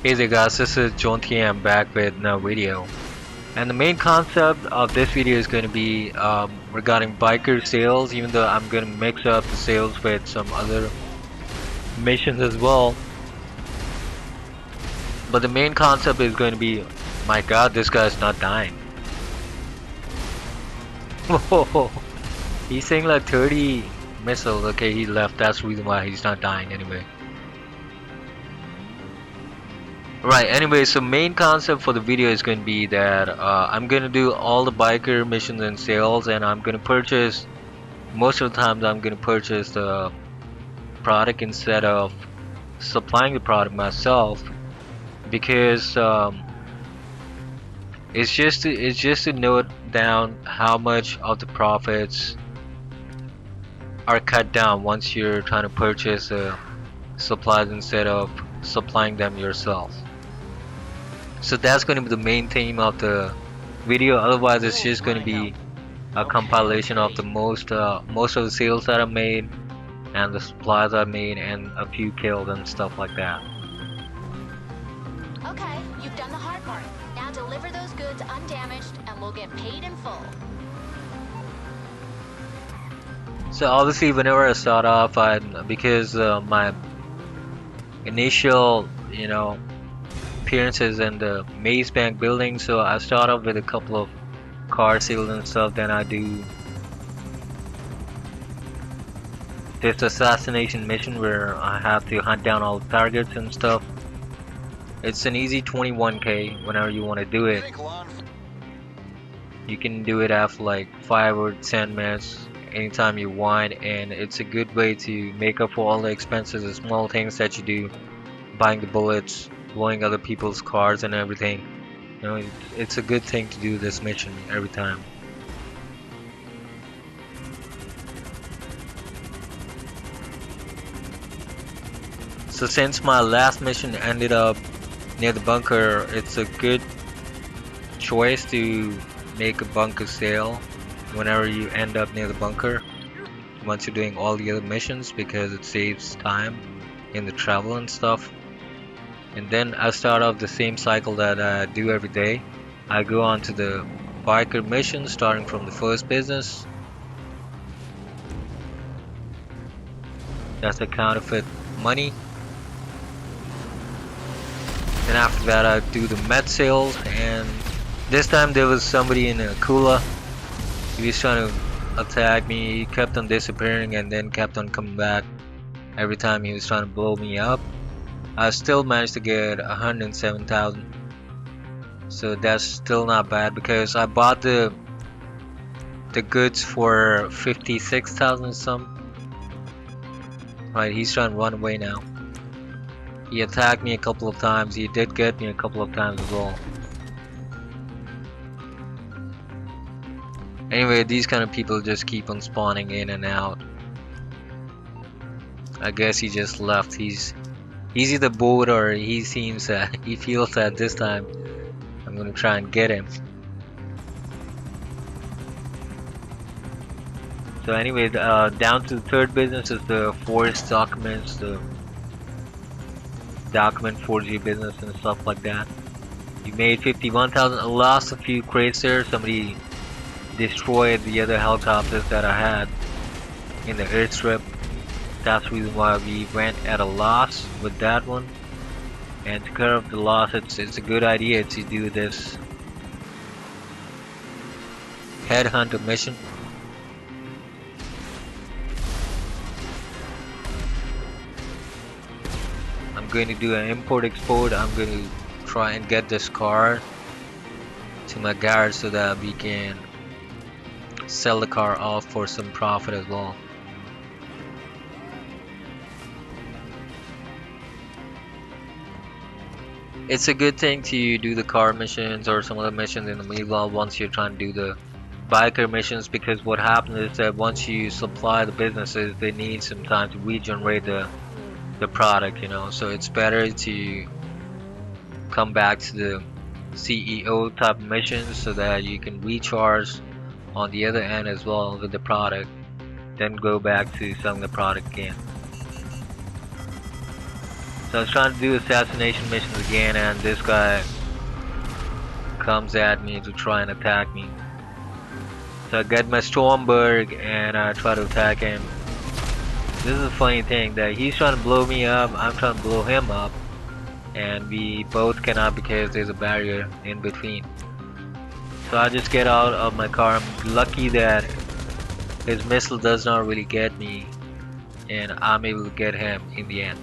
Hey there guys, this is John T. I'm back with another video. And the main concept of this video is going to be regarding biker sales, even though I'm going to mix up the sales with some other missions as well. But the main concept is going to be, my god, this guy's not dying. Whoa, he's saying like 30 missiles. Okay, he left, that's the reason why he's not dying anyway. Right, anyway, so main concept for the video is going to be that I'm going to do all the biker missions and sales, and I'm going to purchase, most of the times I'm going to purchase the product instead of supplying the product myself, because it's just to note down how much of the profits are cut down once you're trying to purchase supplies instead of supplying them yourself. So that's going to be the main theme of the video. Otherwise, it's just going to be a compilation of the most of the sales that I made and the supplies I made and a few kills and stuff like that. Okay, you've done the hard part. Now deliver those goods undamaged and we'll get paid in full. So obviously, whenever I start off, because my initial, appearances in the Maze Bank building, so I start off with a couple of car sales and stuff. Then I do this assassination mission where I have to hunt down all the targets and stuff. It's an easy 21k whenever you want to do it. You can do it after like 5 or 10 minutes anytime you want, and it's a good way to make up for all the expenses, the small things that you do, buying the bullets, blowing other people's cars and everything. It's a good thing to do this mission every time. So since my last mission ended up near the bunker, it's a good choice to make a bunker sale whenever you end up near the bunker once you're doing all the other missions, because it saves time in the travel and stuff. And then I start off the same cycle that I do every day. I go on to the biker mission, starting from the first business. That's the counterfeit money. Then after that I do the med sales, and this time there was somebody in a Kula. He was trying to attack me, he kept on disappearing and then kept on coming back every time he was trying to blow me up. I still managed to get 107,000, so that's still not bad because I bought the goods for 56,000 some. Right, he's trying to run away now. He attacked me a couple of times. He did get me a couple of times as well. Anyway, these kind of people just keep on spawning in and out. I guess he just left. He's either bored or he seems that he feels that this time I'm gonna try and get him. So anyway, down to the third business is the forged documents, the document forgery business and stuff like that. You made 51,000. I lost a few crates there. Somebody destroyed the other helicopters that I had in the airstrip. That's the reason why we went at a loss with that one. And to cover up the loss, it's a good idea to do this headhunter mission. I'm going to do an import-export. I'm going to try and get this car to my garage so that we can sell the car off for some profit as well. It's a good thing to do the car missions or some other missions in the meanwhile once you're trying to do the biker missions, because what happens is that once you supply the businesses, they need some time to regenerate the product, so it's better to come back to the CEO type missions so that you can recharge on the other end as well with the product, then go back to selling the product again. So I was trying to do assassination missions again, and this guy comes at me to try and attack me. So I get my Stormberg and I try to attack him. This is a funny thing that he's trying to blow me up, I'm trying to blow him up, and we both cannot because there's a barrier in between. So I just get out of my car. I'm lucky that his missile does not really get me, and I'm able to get him in the end.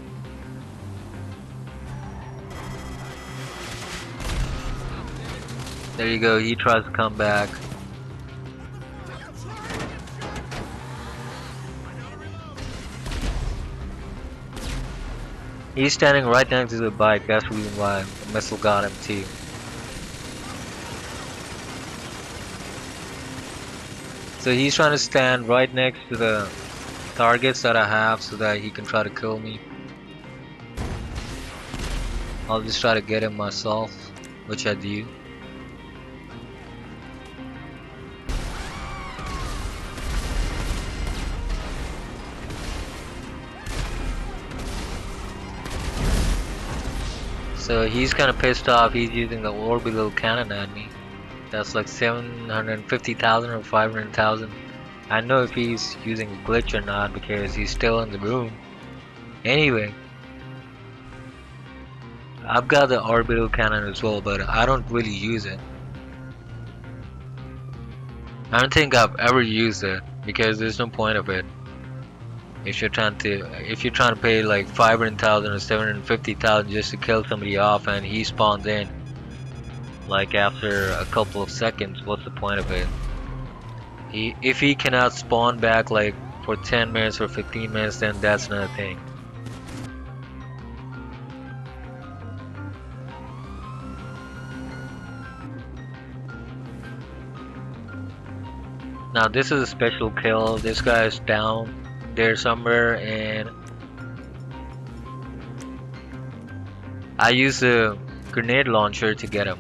There you go, he tries to come back. He's standing right next to the bike, that's the reason why the missile got him too. So he's trying to stand right next to the targets that I have so that he can try to kill me. I'll just try to get him myself, which I do. So he's kind of pissed off, he's using the orbital cannon at me. That's like 750,000 or 500,000. I don't know if he's using a glitch or not because he's still in the room. Anyway, I've got the orbital cannon as well, but I don't really use it. I don't think I've ever used it because there's no point of it. If you're trying to pay like 500,000 or 750,000 just to kill somebody off and he spawns in like after a couple of seconds, what's the point of it? If he cannot spawn back like for 10 minutes or 15 minutes, then that's another thing. Now this is a special kill. This guy is down there somewhere and I use a grenade launcher to get him.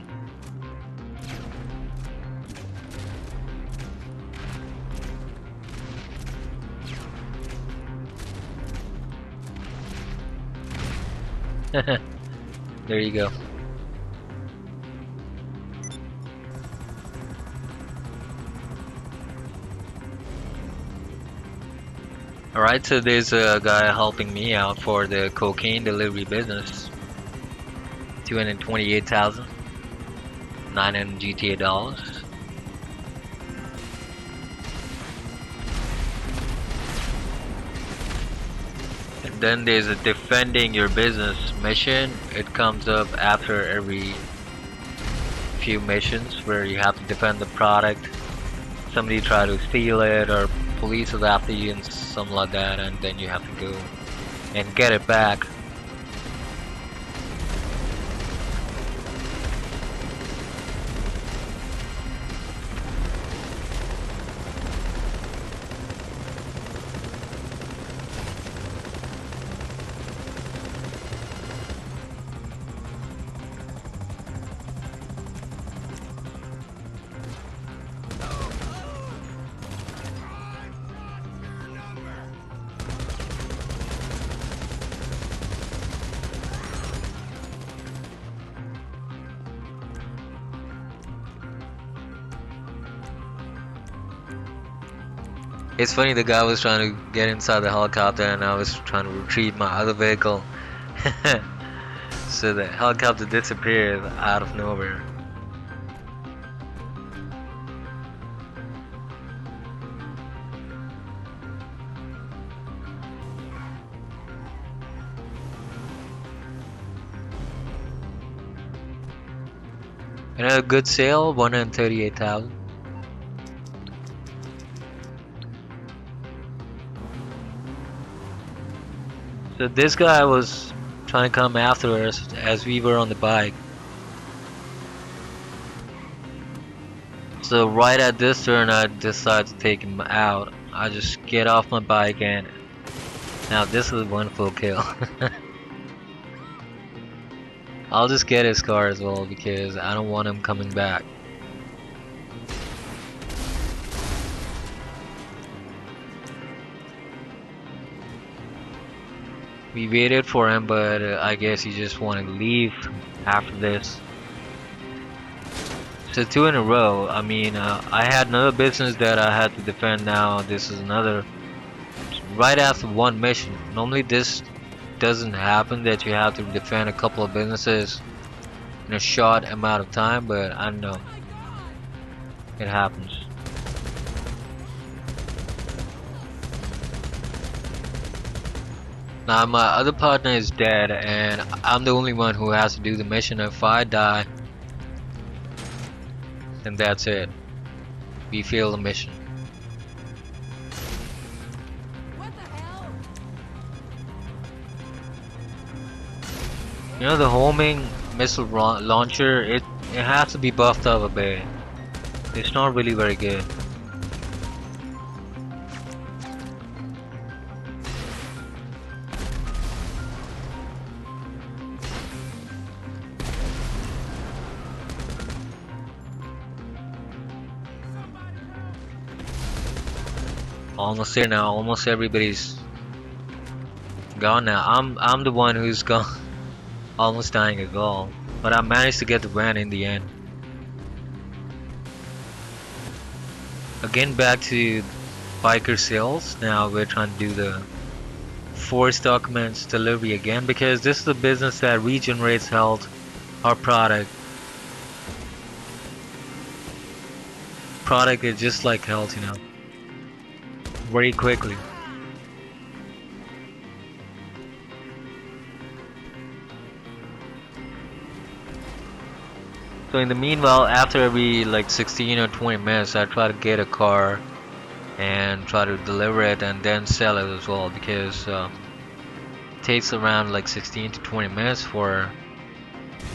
There you go. Alright, so there's a guy helping me out for the cocaine delivery business. 228,900 GTA dollars. And then there's a defending your business mission. It comes up after every few missions where you have to defend the product. Somebody try to steal it or police is after you and something like that, and then you have to go and get it back. It's funny, the guy was trying to get inside the helicopter and I was trying to retrieve my other vehicle. So the helicopter disappeared out of nowhere. Another good sale, 138,000. So this guy was trying to come after us as we were on the bike. So right at this turn I decided to take him out. I just get off my bike and now this is one full kill. I'll just get his car as well because I don't want him coming back. We waited for him, but I guess he just wanted to leave after this. So two in a row. I mean, I had another business that I had to defend. Now this is another. Right after one mission. Normally this doesn't happen that you have to defend a couple of businesses in a short amount of time, but I don't know. It happens. Now my other partner is dead and I'm the only one who has to do the mission. If I die, then that's it. We fail the mission. You know the homing missile launcher, it has to be buffed up a bit. It's not really very good. Almost there now. Almost everybody's gone now. I'm the one who's gone, almost dying as well. But I managed to get the van in the end. Again, back to biker sales. Now we're trying to do the force documents delivery again because this is a business that regenerates health. Our product is just like health, you know, very quickly. So in the meanwhile, after every like 16 or 20 minutes, I try to get a car and try to deliver it and then sell it as well because it takes around like 16 to 20 minutes for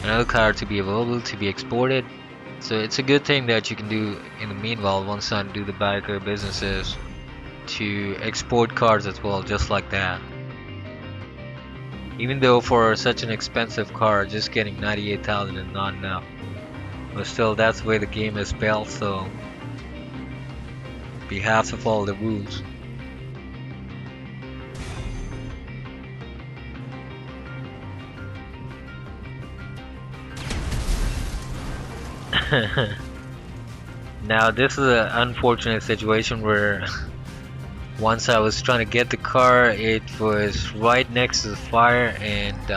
another car to be available to be exported. So it's a good thing that you can do in the meanwhile once I do the biker businesses to export cars as well, just like that. Even though for such an expensive car, just getting 98,000 is not enough. But still, that's the way the game is built, so we have to follow the rules. Now this is an unfortunate situation where once I was trying to get the car, it was right next to the fire and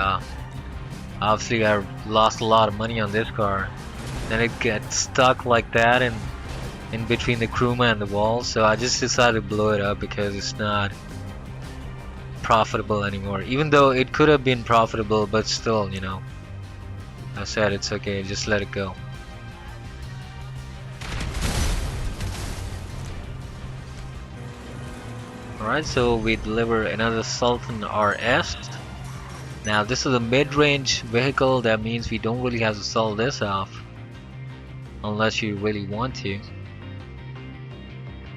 obviously I lost a lot of money on this car. Then it gets stuck like that in between the crewman and the wall, so I just decided to blow it up because it's not profitable anymore. Even though it could have been profitable, but still, you know, I said it's okay, just let it go. Alright, so we deliver another Sultan RS. Now this is a mid-range vehicle, that means we don't really have to sell this off unless you really want to.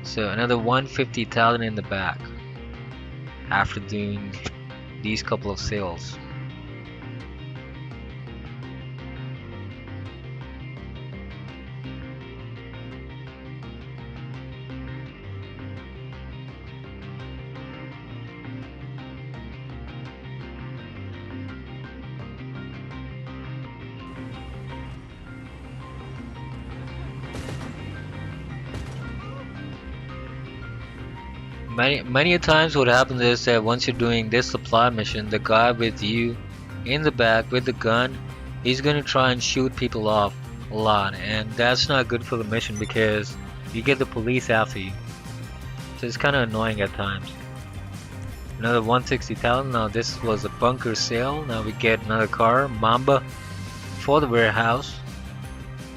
So another 150,000 in the back after doing these couple of sales. Many a times what happens is that once you're doing this supply mission, the guy with you in the back with the gun, he's gonna try and shoot people off a lot, and that's not good for the mission because you get the police after you. So it's kind of annoying at times. Another 160,000. Now this was a bunker sale. Now we get another car, Mamba, for the warehouse,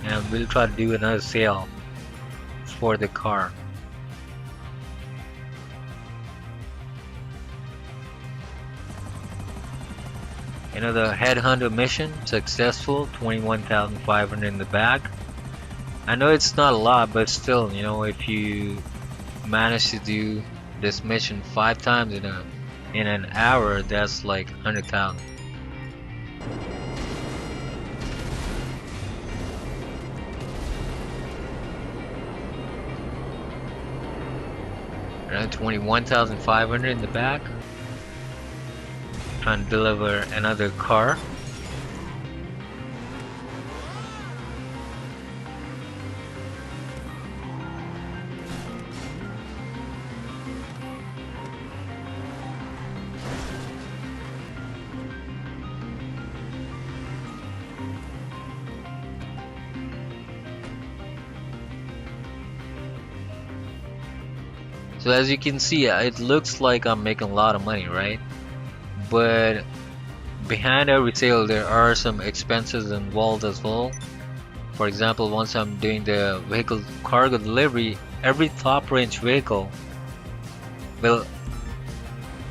and we'll try to do another sale for the car. Another headhunter mission, successful, 21,500 in the bag. I know it's not a lot, but still, you know, if you manage to do this mission 5 times in an hour, that's like 100,000. Another 21,500 in the back. trying to deliver another car. So as you can see, it looks like I'm making a lot of money, right? But behind every sale, there are some expenses involved as well. For example, once I'm doing the vehicle cargo delivery, every top range vehicle will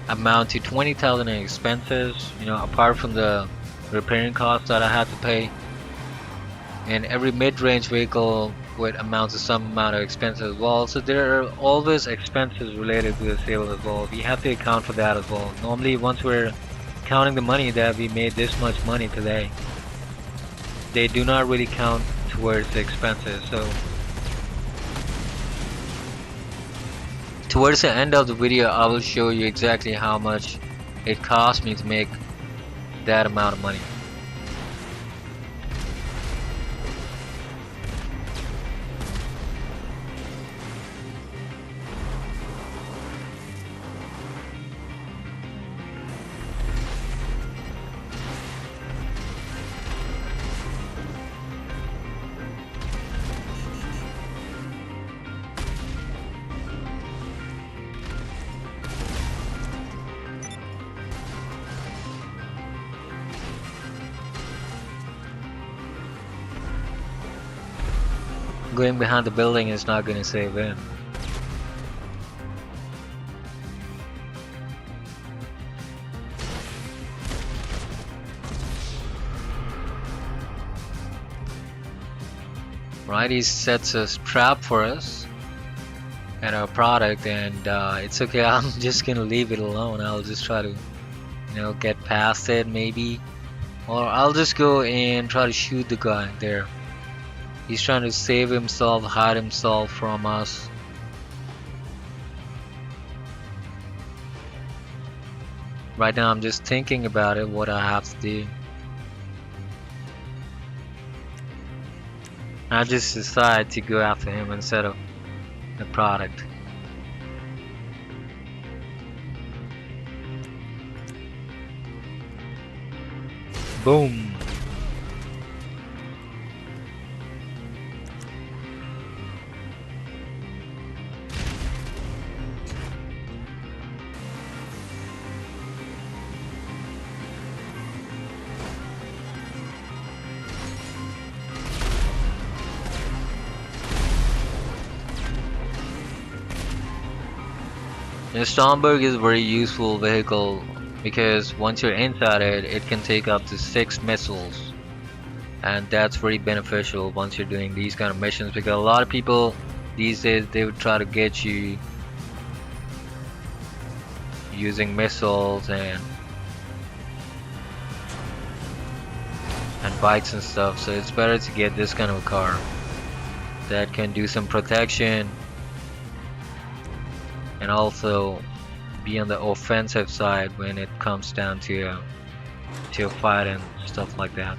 amount to 20,000 in expenses, apart from the repairing costs that I had to pay. And every mid-range vehicle would amount to some amount of expenses as well. So there are always expenses related to the sale as well. We have to account for that as well. Normally, once we're counting the money that we made this much money today, they do not really count towards the expenses. So towards the end of the video, I will show you exactly how much it cost me to make that amount of money. Going behind the building is not going to save him. Right, he sets a trap for us and our product, and it's okay. I'm just gonna leave it alone. I'll just try to, get past it maybe, or I'll just go and try to shoot the guy there. He's trying to save himself, hide himself from us. Right now I'm just thinking about it, what I have to do. I just decide to go after him instead of the product. Boom. The Stromberg is a very useful vehicle because once you're inside it, it can take up to 6 missiles, and that's very beneficial once you're doing these kind of missions, because a lot of people these days, they would try to get you using missiles and bikes and stuff. So it's better to get this kind of a car that can do some protection and also be on the offensive side when it comes down to a fight and stuff like that.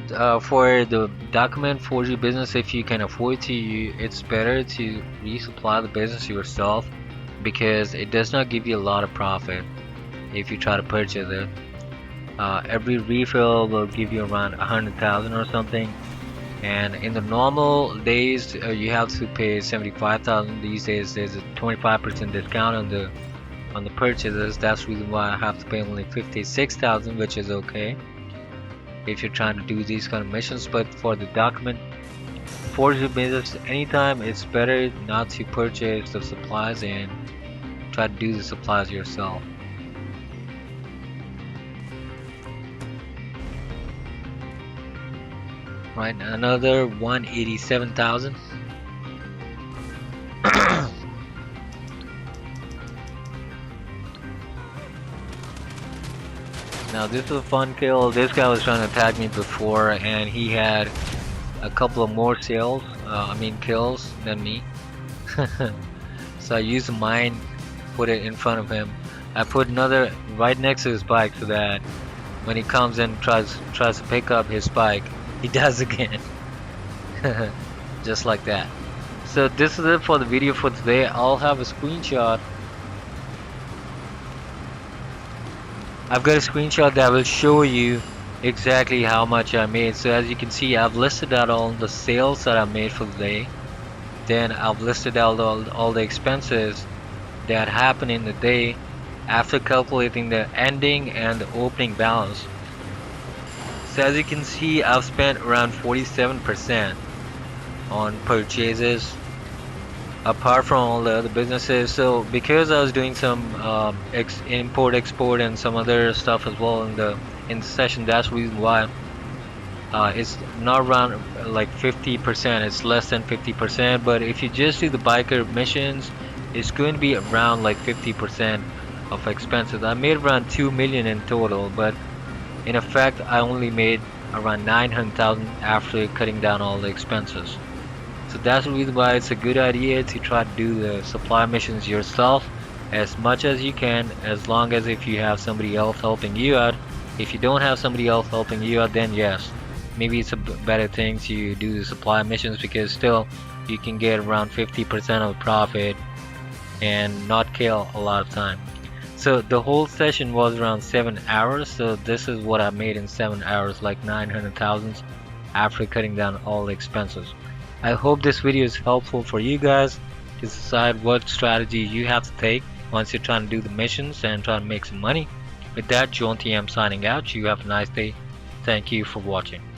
So for the document forgery business, if you can afford to, it's better to resupply the business yourself, because it does not give you a lot of profit if you try to purchase it. Every refill will give you around 100,000 or something, and in the normal days you have to pay 75,000. These days there's a 25% discount on the purchases. That's the reason why I have to pay only 56,000, which is okay if you're trying to do these kind of missions. But for the document forgery business, anytime it's better not to purchase the supplies and try to do the supplies yourself. Right, another 187,000. Now this is a fun kill. This guy was trying to attack me before, and he had a couple of more sales. Kills than me. So I used mine, put it in front of him. I put another right next to his bike so that when he comes and tries to pick up his bike, he does again. Just like that. So this is it for the video for today. I'll have a screenshot. I've got a screenshot that will show you exactly how much I made. So as you can see, I've listed out all the sales that I made for the day. Then I've listed out all the expenses that happened in the day after calculating the ending and the opening balance. So as you can see, I've spent around 47% on purchases apart from all the other businesses. So because I was doing some import export and some other stuff as well in the session, that's the reason why it's not around like 50%. It's less than 50%. But if you just do the biker missions, it's going to be around like 50% of expenses. I made around 2 million in total, but in effect I only made around 900,000 after cutting down all the expenses. So that's the reason why it's a good idea to try to do the supply missions yourself as much as you can, as long as if you have somebody else helping you out. If you don't have somebody else helping you out, then yes, maybe it's a better thing to do the supply missions, because still you can get around 50% of the profit and not kill a lot of time. So the whole session was around 7 hours, so this is what I made in 7 hours, like 900,000 after cutting down all the expenses. I hope this video is helpful for you guys to decide what strategy you have to take once you're trying to do the missions and trying to make some money. With that, John TM signing out. You have a nice day. Thank you for watching.